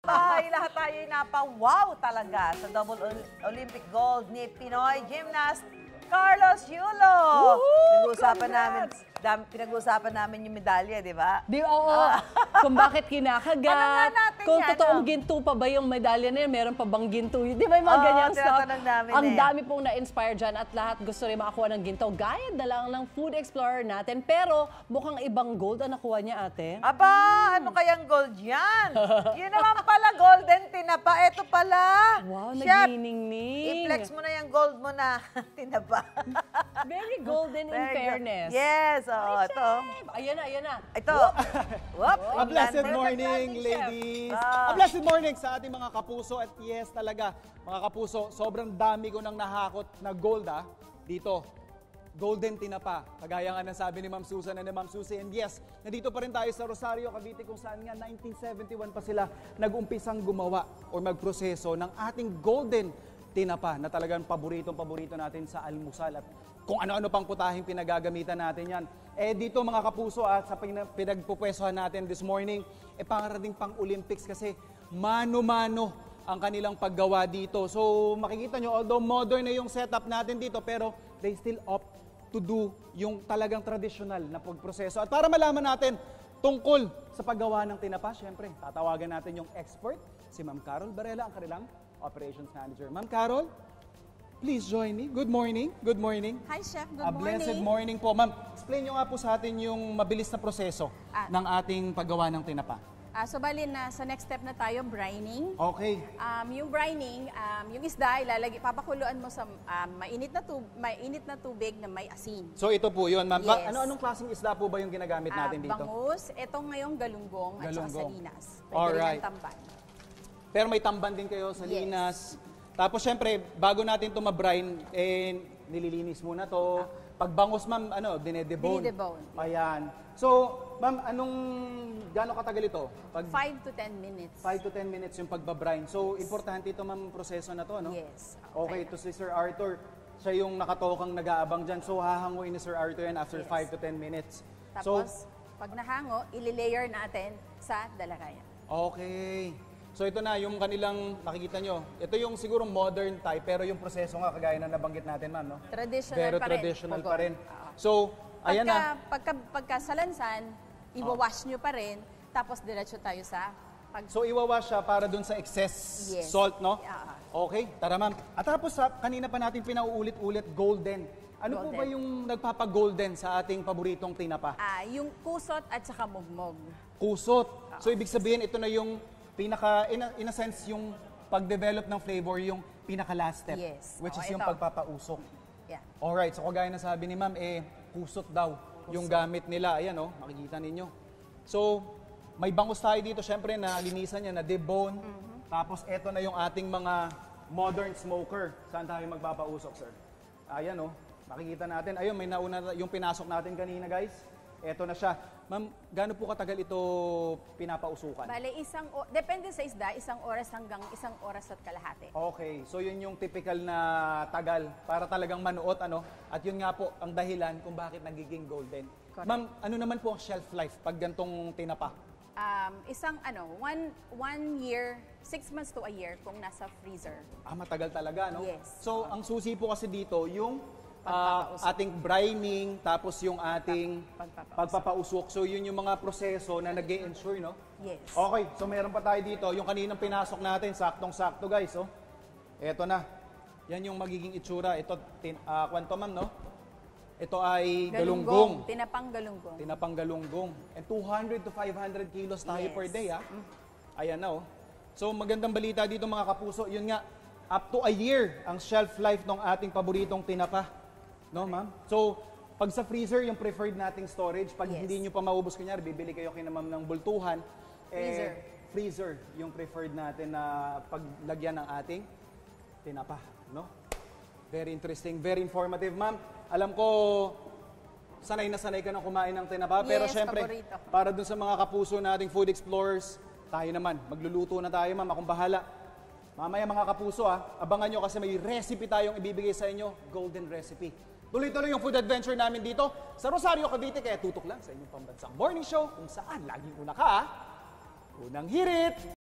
Lahat tayo ay napa-wow talaga sa double Olympic gold ni Pinoy gymnast Carlos Yulo. Pinag-uusapan namin yung medalya, di ba? Oo. Kung bakit kinakagat. Ano nga natin kung yan, totoong ginto pa ba yung medalya na yun, meron pa bang ginto? Di ba yung mga ganyang stuff? Ang dami pong na-inspire dyan at lahat gusto rin makakuha ng ginto. Gaya na lang ng food explorer natin. Pero mukhang ibang gold ang nakuha niya, ate. Aba, ano kayang gold yan? Yun naman pala, golden tinapa. Ito pala. Wow, Chef, nagniningning. i-flex mo na yung gold mo na tinapa. Very golden in fairness. Yes, ito. Ayan na. Ito. Whoop. A blessed morning, ladies. A blessed morning sa ating mga kapuso. At yes talaga, mga kapuso, sobrang dami ko nang nahakot na gold dito. Golden tinapa. Kagaya nga ng sabi ni Ma'am Susan and ni Ma'am Susie. And yes, nandito pa rin tayo sa Rosario, Cavite, kung saan nga 1971 pa sila nag-umpisang gumawa o magproseso ng ating golden tinapa na talagang paborito natin sa almusal at kung ano-ano pang putahing pinagagamitan natin yan. Dito mga kapuso at sa pinagpupwestohan natin this morning, pangarating pang Olympics kasi mano-mano ang kanilang paggawa dito. So makikita nyo, although modern na yung setup natin dito, pero they still opt to do yung talagang traditional na pagproseso. At para malaman natin tungkol sa paggawa ng tinapa, syempre, tatawagan natin yung expert, si Ma'am Carol Barela, ang kanilang Operations Manager. Ma'am Carol, please join me. Good morning. Good morning. Hi, Chef. Good A morning. blessed morning po. Ma'am, explain nyo nga po sa atin yung mabilis na proseso ng ating paggawa ng tinapa. So, bali na sa next step na tayo, brining. Okay. Yung brining, yung isda, papakuluan mo sa mainit na tubig na may asin. So, ito po yun, ma'am. Yes. Anong klaseng isda po ba yung ginagamit natin dito? Bangus, itong ngayong galunggong at saka salinas. Pwede Alright. rin ang tamban. Pero may tamban din kayo, salinas. Yes. Tapos, syempre, bago natin ito ma-brine, nililinis muna to. Pag bangus, ma'am, dinedebone. Dinedebone. Ayan. So, ma'am, gaano katagal ito? 5 to 10 minutes. 5 to 10 minutes yung pagbabrine. So, importante ito, ma'am, proseso na to, no? Yes. Okay, ito si Sir Arthur. Siya yung nakatokang nag-aabang dyan. So, hahanguin ni Sir Arthur yan after 5 to 10 minutes. Tapos, pag nahango, ili-layer natin sa dalarayan. Okay. So, ito na, yung kanilang, nakikita nyo, ito yung sigurong modern type, pero yung proseso nga, kagaya na nabanggit natin, ma'am, no? Traditional pero pa rin. traditional pa rin. So, ayan na. Pagkasalansan, iwawash nyo pa rin, tapos diretso tayo sa So, iwawash siya para dun sa excess salt, no? Okay, tara ma'am. At tapos, kanina pa natin pinauulit-ulit, golden. Ano po ba yung nagpapagolden sa ating paboritong tinapa? Yung kusot at saka mugmog. Kusot. So, ibig sabihin, ito na yung pinaka, in a sense, yung pag-develop ng flavor, yung pinaka-last step. Yes. Which is yung pagpapausok. Yeah. Alright, so kagaya na sabi ni ma'am, kusot daw yung gamit nila. Ayan, makikita ninyo. So, may bangus tayo dito, syempre, na linisan niya, na debone. Tapos, eto na yung ating mga modern smoker. Saan tayo magpapausok, sir? Ayan, makikita natin. Ayun, may nauna yung pinasok natin kanina, guys. Eto na siya. Ma'am, gaano po katagal ito pinapausukan? Bale, depende sa isda, 1 oras hanggang 1 oras at kalahati. Okay, so yun yung typical na tagal para talagang manuot, At yun nga po ang dahilan kung bakit nagiging golden. Ma'am, ano naman po ang shelf life pag gantong tinapa? 1 year, 6 months to a year kung nasa freezer. Matagal talaga, no? Yes. So, ang susi po kasi dito, yung ating brining, tapos yung ating pagpapausok. So, yun yung mga proseso na nag-e-ensure, no? Yes. Okay, so meron pa tayo dito. Yung kaninang pinasok natin, saktong-sakto, guys, Eto na. Yan yung magiging itsura. Ito, kwanto, ma'am, no? Ito ay galunggong. Tinapang galunggong. Tinapang galunggong. And 200 to 500 kilos tayo per day, Ayan na, So, magandang balita dito, mga kapuso. Yun nga, up to a year ang shelf life ng ating paboritong tinapa. No, ma'am? So, pag sa freezer, yung preferred nating storage, pag hindi nyo pa maubos, kunyari, bibili kayo kina ma'am ng bultuhan, freezer yung preferred natin na paglagyan ng ating tinapa, no? Very interesting, very informative, ma'am. Alam ko, sanay na sanay ka na kumain ng tinapa, pero syempre, paborito. para dun sa mga kapuso nating food explorers, tayo naman, magluluto na tayo, ma'am, akong bahala. Mamaya mga kapuso, abangan nyo kasi may recipe tayong ibibigay sa inyo, golden recipe. Tuloy-tuloy yung food adventure namin dito sa Rosario, Cavite, kaya tutok lang sa inyong pambansang morning show kung saan laging una ka, unang hirit!